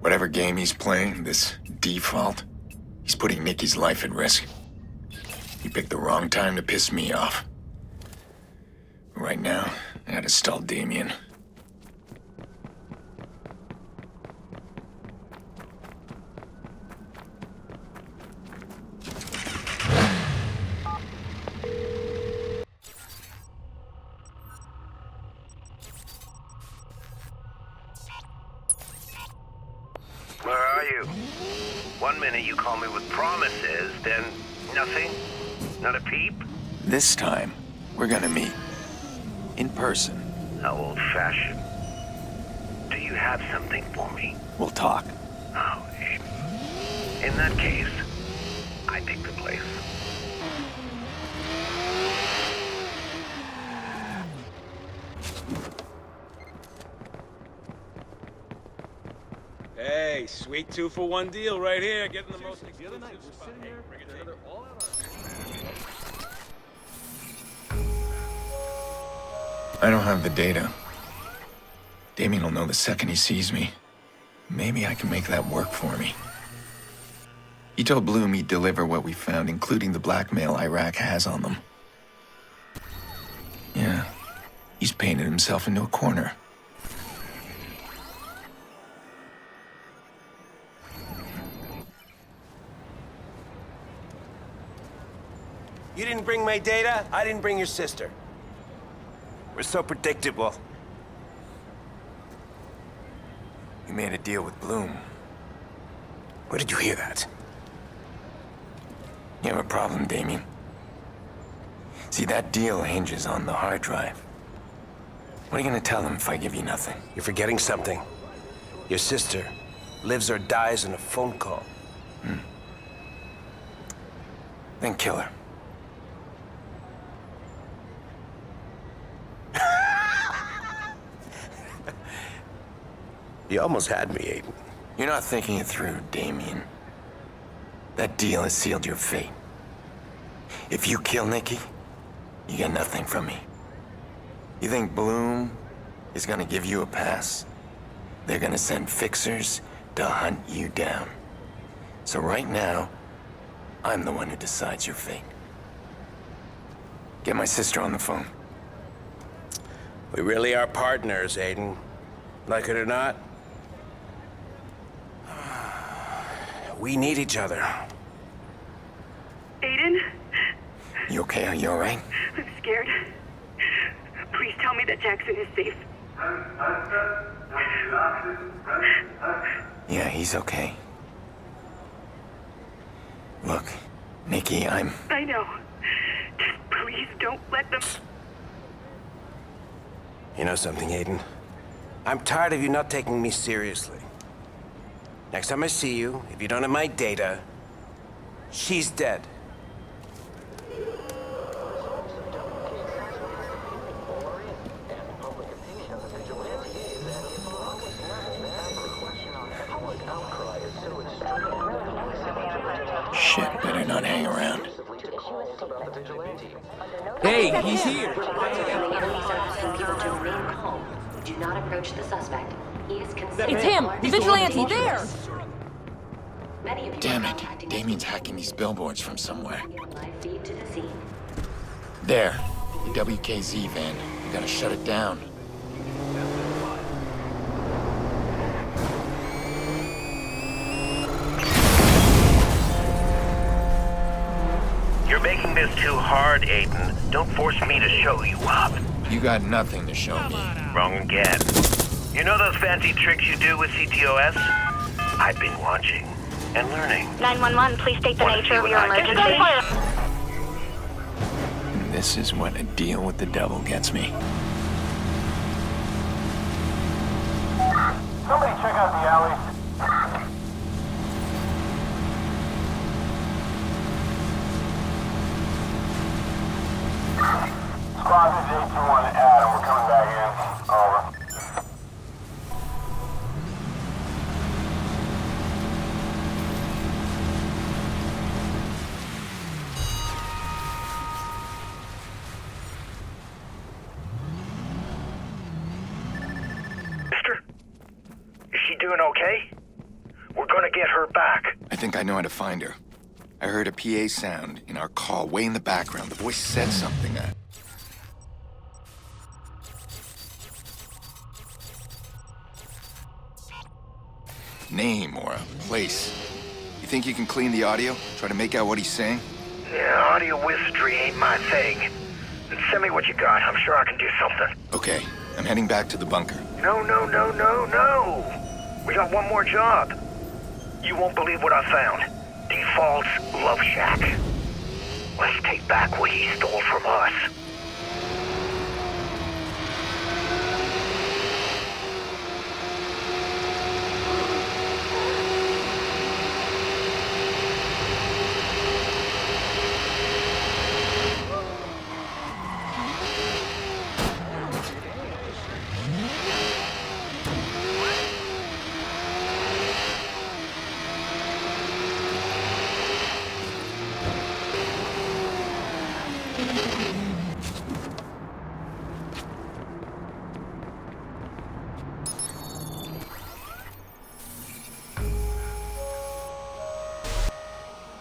Whatever game he's playing, this default, he's putting Nikki's life at risk. He picked the wrong time to piss me off. Right now, I gotta stall Damien. Where are you? 1 minute you call me with promises, then nothing? Not a peep? This time, we're gonna meet. In person. How old-fashioned. Do you have something for me? We'll talk. Oh, Aiden. In that case, I pick the place. Hey, sweet 2-for-1 deal right here. Getting the most exclusive spot. Hey, bring it together. I don't have the data. Damien will know the second he sees me. Maybe I can make that work for me. He told Bloom he'd deliver what we found, including the blackmail Iraq has on them. Yeah, he's painted himself into a corner. You didn't bring my data, I didn't bring your sister. We're so predictable. You made a deal with Bloom. Where did you hear that? You have a problem, Damien. See, that deal hinges on the hard drive. What are you gonna tell them if I give you nothing? You're forgetting something. Your sister lives or dies in a phone call. Then kill her. You almost had me, Aiden. You're not thinking it through, Damien. That deal has sealed your fate. If you kill Nikki, you get nothing from me. You think Bloom is gonna give you a pass? They're gonna send fixers to hunt you down. So right now, I'm the one who decides your fate. Get my sister on the phone. We really are partners, Aiden. Like it or not. We need each other. Aiden? You okay? Are you all right? I'm scared. Please tell me that Jackson is safe. Yeah, he's okay. Look, Nikki, I know. Just please don't let them... You know something, Aiden? I'm tired of you not taking me seriously. Next time I see you, if you don't have my data, she's dead. shit, better not hang around. Hey, he's here! Do not approach the suspect. He is considered... It's him! The vigilante, there! Damn it, Damien's hacking these billboards from somewhere. Live feed to the scene. There, the WKZ van. You gotta shut it down. You're making this too hard, Aiden. Don't force me to show you up. You got nothing to show me. Wrong again. You know those fancy tricks you do with CTOS? I've been watching and learning. 911, please state the Wanna nature see of what your I can emergency. And this is what a deal with the devil gets me. Somebody check out the alley. Squad, this is 821 Adam. We're coming back in. Over. Mister? Is she doing okay? We're gonna get her back. I think I know how to find her. I heard a PA sound in our call way in the background. The voice said something that... name or a place. You think you can clean the audio? Try to make out what he's saying? Yeah, audio wizardry ain't my thing. Send me what you got. I'm sure I can do something. Okay, I'm heading back to the bunker. No. We got one more job. You won't believe what I found. Default's Love Shack. Let's take back what he stole from us.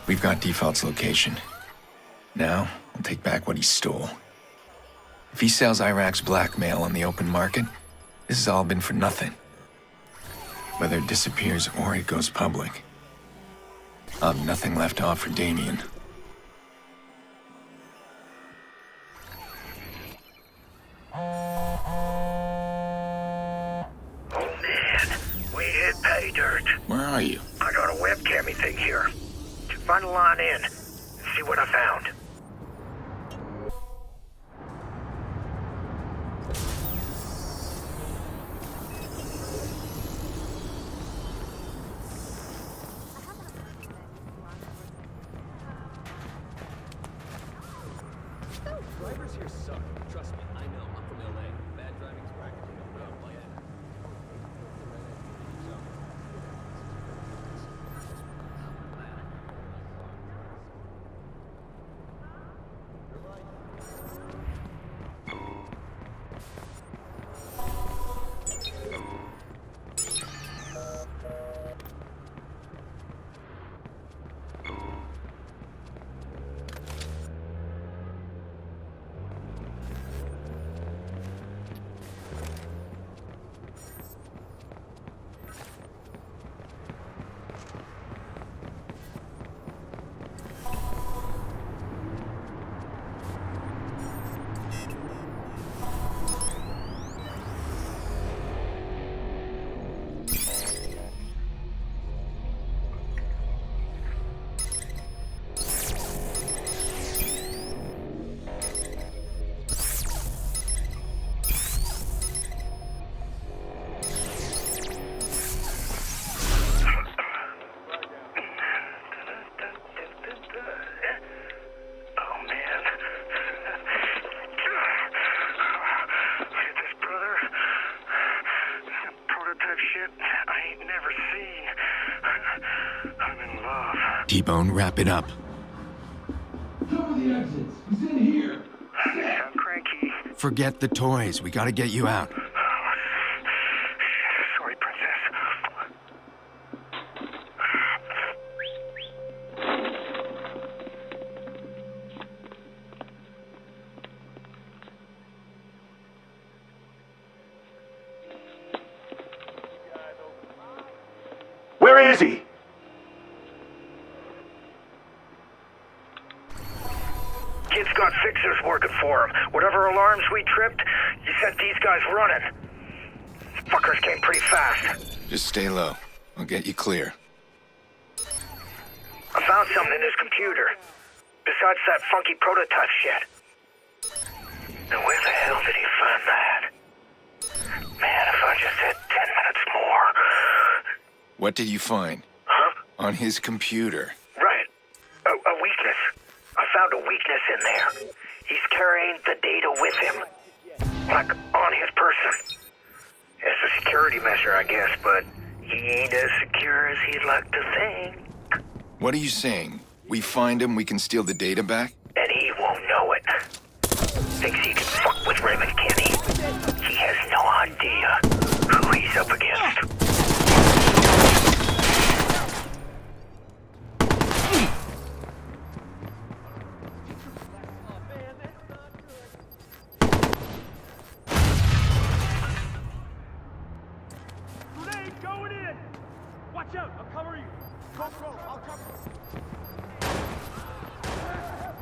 We've got Default's location. Now, we'll take back what he stole. If he sells Iraq's blackmail on the open market, this has all been for nothing. Whether it disappears or it goes public, I'll have nothing left to offer Damien. Oh man, we hit pay dirt. Where are you? I got a webcammy thing here. Find a line in and see what I found. Drivers here suck. Trust me, I know. I'm from LA. Bad driving's practically no problem like that. T-Bone, wrap it up. Cover the exits. He's in here. I'm cranky. Forget the toys. We gotta get you out. Sorry, Princess. Where is he? Kid's got fixers working for him. Whatever alarms we tripped, you sent these guys running. Fuckers came pretty fast. Just stay low. I'll get you clear. I found something in his computer. Besides that funky prototype shit. Now where the hell did he find that? Man, if I just had 10 minutes more. What did you find? Huh? On his computer. Right. A weakness. I found a weakness in there. He's carrying the data with him. Like, on his person. It's a security measure, I guess, but he ain't as secure as he'd like to think. What are you saying? We find him, we can steal the data back? And he won't know it. Thinks he can fuck with Raymond Kenny. He has no idea who he's up against.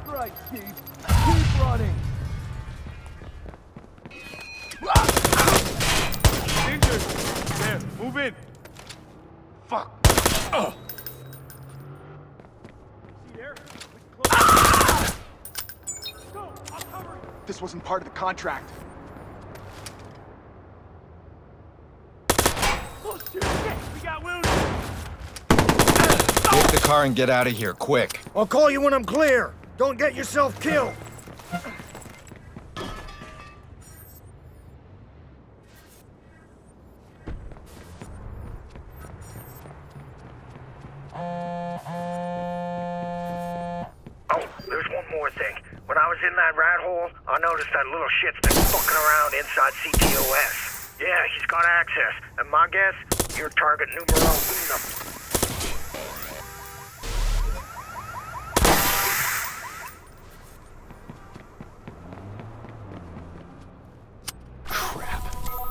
Right, Steve. Keep running. Injured. There, move in. Fuck. This wasn't part of the contract. Oh shit, we got wounded. Take the car and get out of here, quick. I'll call you when I'm clear. Don't get yourself killed. Oh, there's one more thing. When I was in that rat hole, I noticed that little shit's been fucking around inside CTOS. Yeah, he's got access. And my guess, you're target numero uno.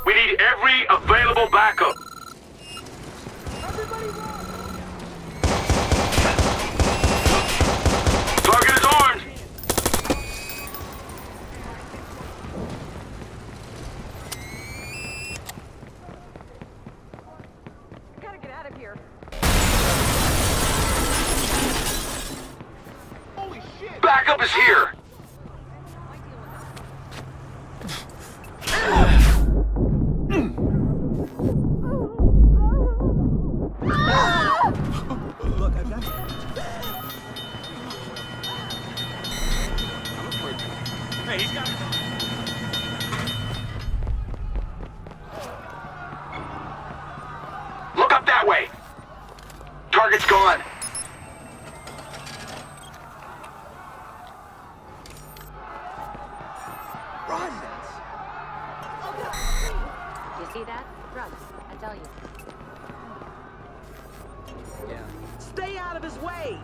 We need every available backup. Target is armed. Gotta get out of here. Backup is here. Hey, he's got Look up that way. Target's gone. You see that? Drugs, I tell you. Stay out of his way!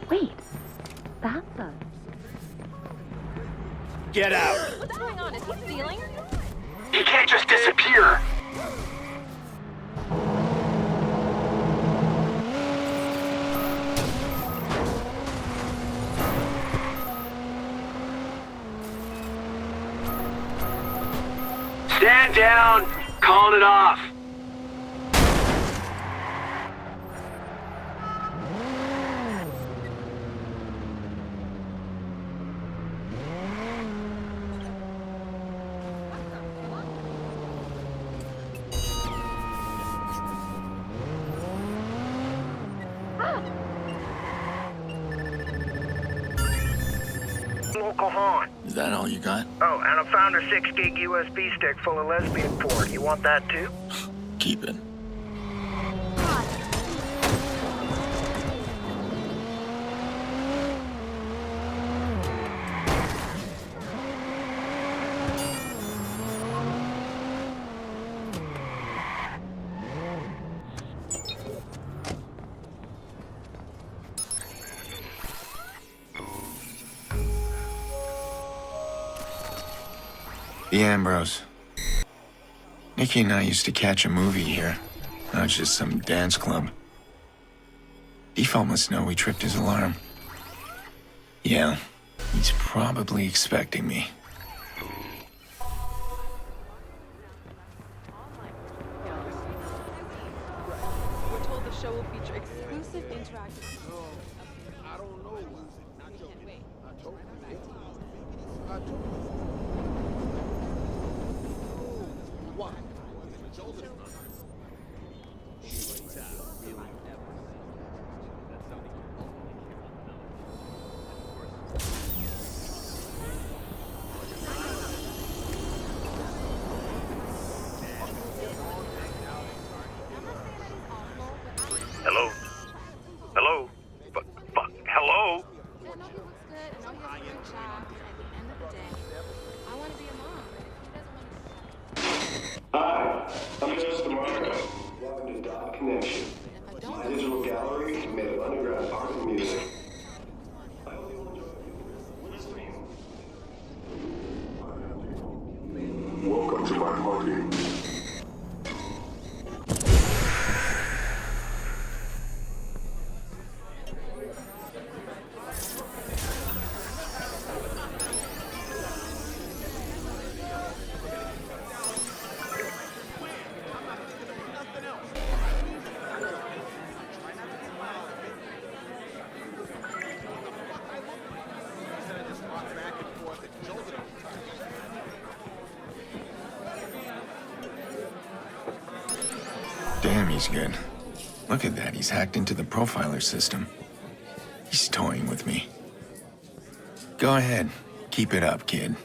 Wait, that's us. Get out. What's going on? Is he stealing? He can't just disappear. Stand down. Calling it off. Local Han. Is that all you got? Oh, and I found a 6-gig USB stick full of lesbian porn. You want that too? Keep it. The Ambrose. Nikki and I used to catch a movie here. Not just some dance club. Default must know we tripped his alarm. Yeah, he's probably expecting me. We're told the show will feature exclusive interactive. I don't know. We can't wait. What? Hello? Hello? Hello? Yeah, no, he looks good. I know he has a great job, but at the end of the day, I want to be a mom. And if he doesn't want to Hi, I'm Joseph DeMarco. Welcome to Dot Connection. if I don't My digital gallery made of underground art and music. I hope you'll enjoy it. Stream. Welcome to my party. Damn, he's good. Look at that, he's hacked into the profiler system. He's toying with me. Go ahead, keep it up, kid.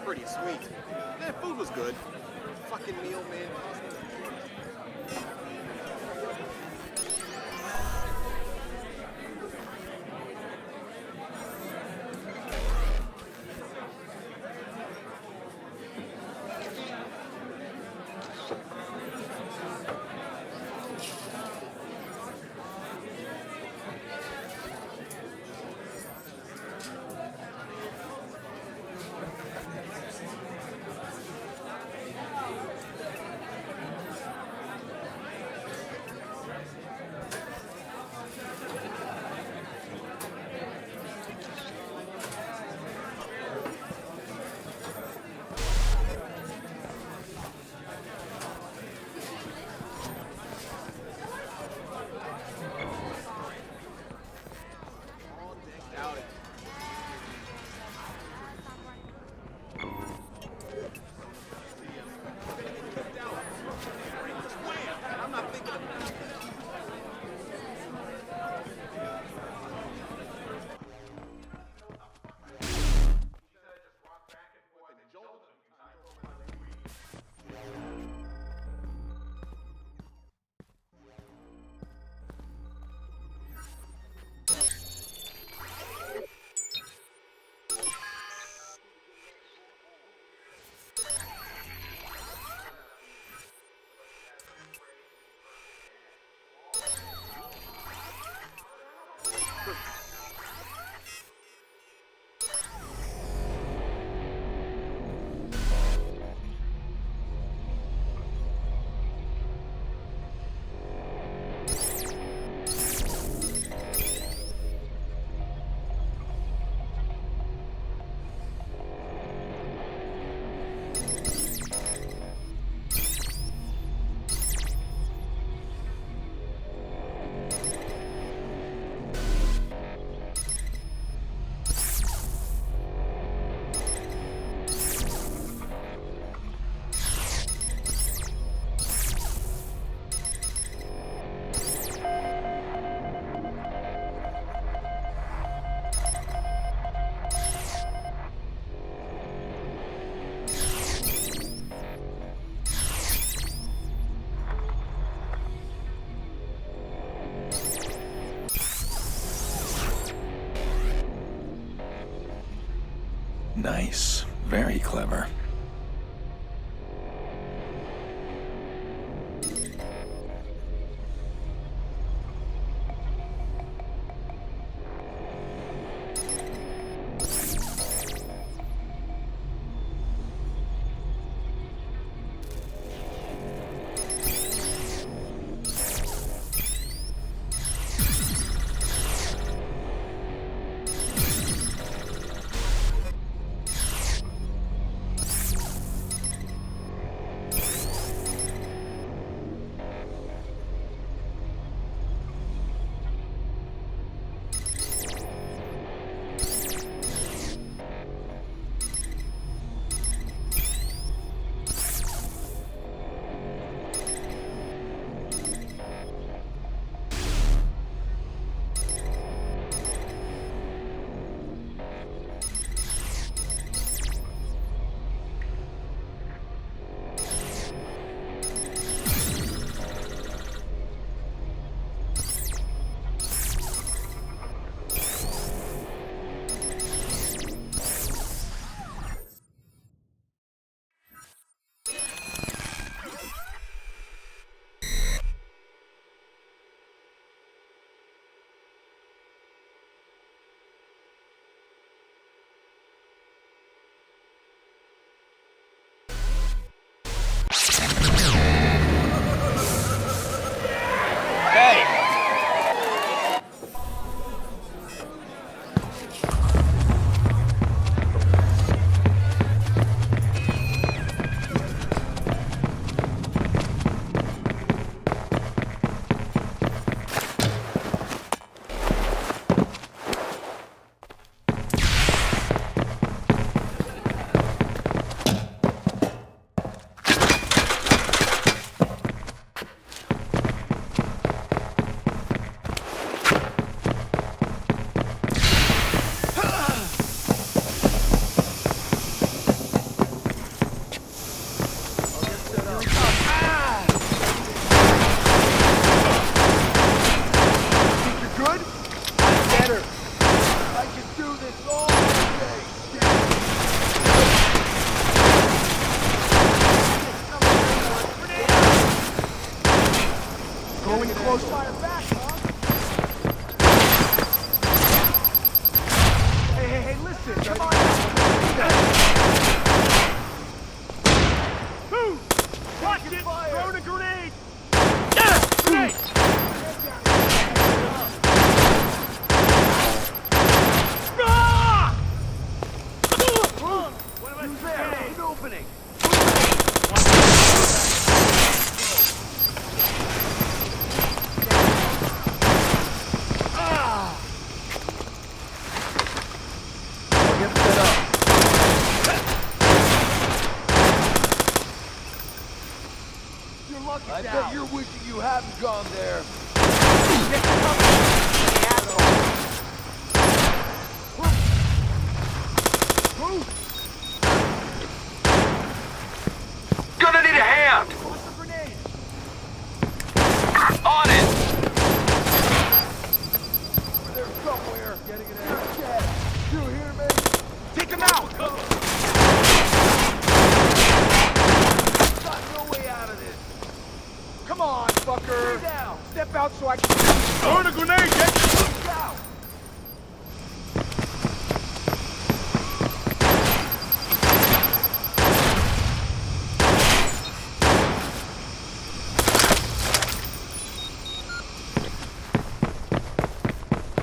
Pretty sweet. Yeah, food was good. Fucking meal, man. Nice. Very clever. I bet you're wishing you hadn't gone there. Gonna need a hand! On it! They're somewhere. Getting an air check. You hear me? Take him out! Got no way out of this. Come on, fucker. Stay down. Step out so I can... Throwing a grenade, Dick! Look out.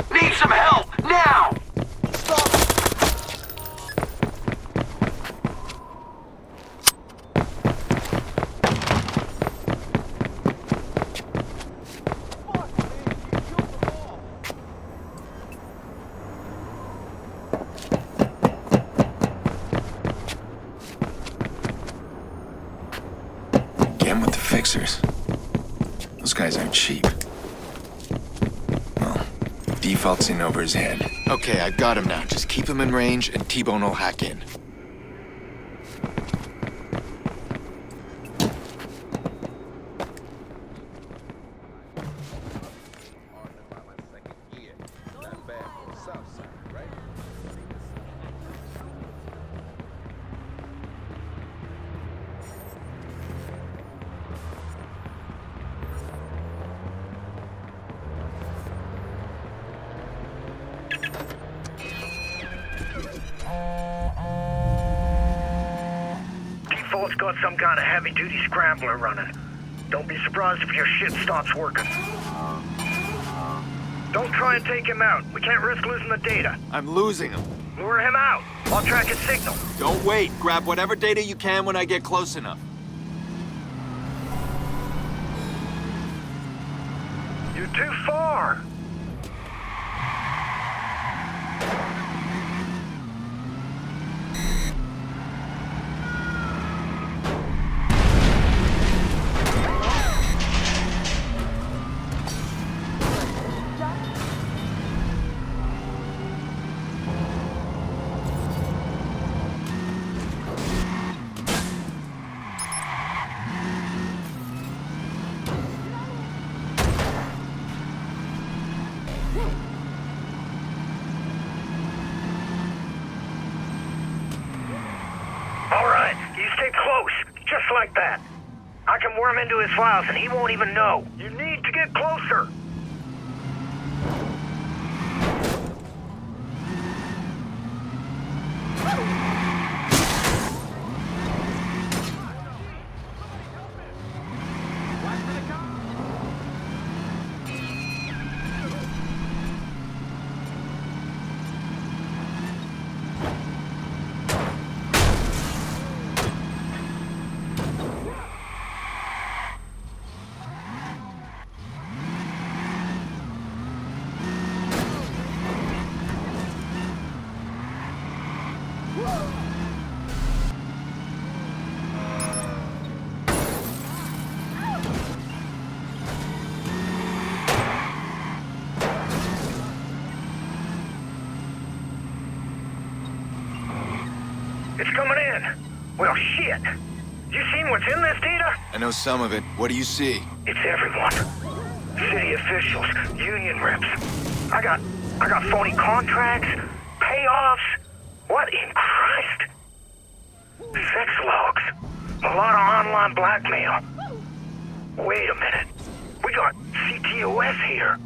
Need some help, now! Stop. Fuck, man. You killed them all. Again with the fixers. Those guys aren't cheap. Well, default's in over his head. Okay, I've got him now. Just keep him in range and T-Bone will hack in. Default's got some kind of heavy-duty scrambler running. Don't be surprised if your shit stops working. Don't try and take him out. We can't risk losing the data. I'm losing him. Lure him out. I'll track his signal. Don't wait. Grab whatever data you can when I get close enough. You're too far. All right, you stay close, just like that. I can worm into his files and he won't even know. You need to get closer. It's coming in. Well, shit. You seen what's in this data? I know some of it. What do you see? It's everyone. City officials, union reps. I got phony contracts, payoffs? What in Christ? Sex logs. A lot of online blackmail. Wait a minute. We got CTOS here.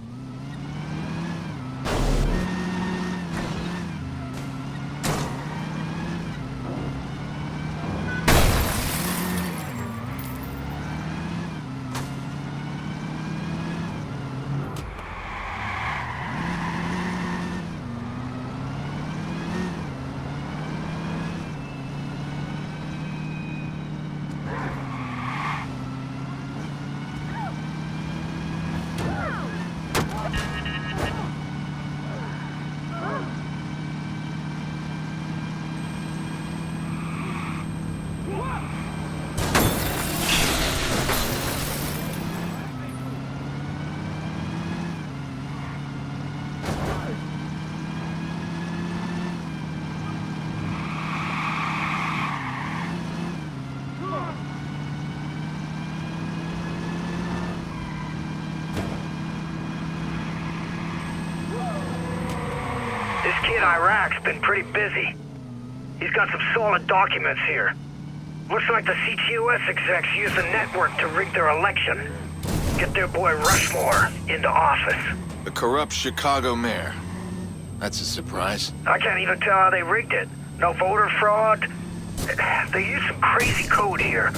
This kid Iraq's been pretty busy. He's got some solid documents here. Looks like the CTOS execs used the network to rig their election. Get their boy Rushmore into office. The corrupt Chicago mayor. That's a surprise. I can't even tell how they rigged it. No voter fraud. They used some crazy code here.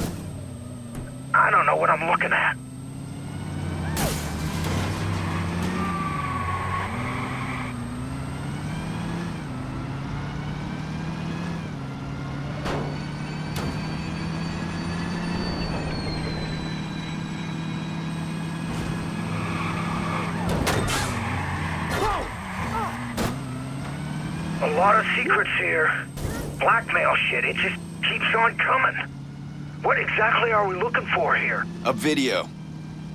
I don't know what I'm looking at. A lot of secrets here. Blackmail shit, it just keeps on coming. What exactly are we looking for here? A video.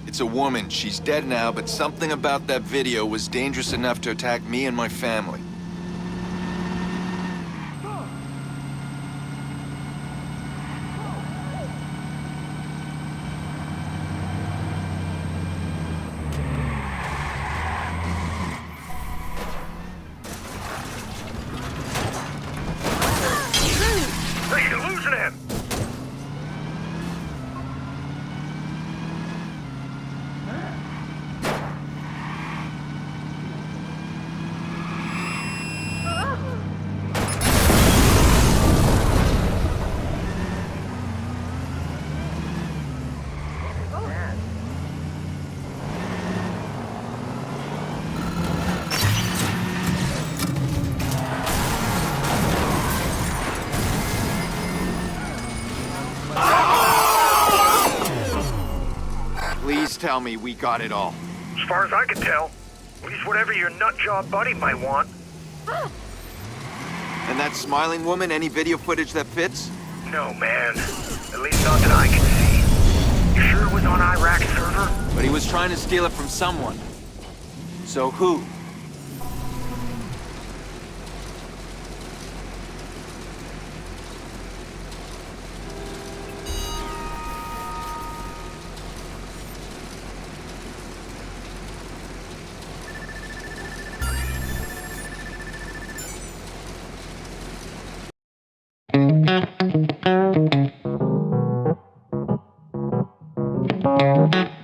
It's a woman. She's dead now, but something about that video was dangerous enough to attack me and my family. Hey, you're losing him! Please tell me we got it all. As far as I can tell, at least whatever your nutjob buddy might want. And that smiling woman, any video footage that fits? No, man. At least not that I can see. You sure it was on Iraq's server? But he was trying to steal it from someone. So who? Thank you.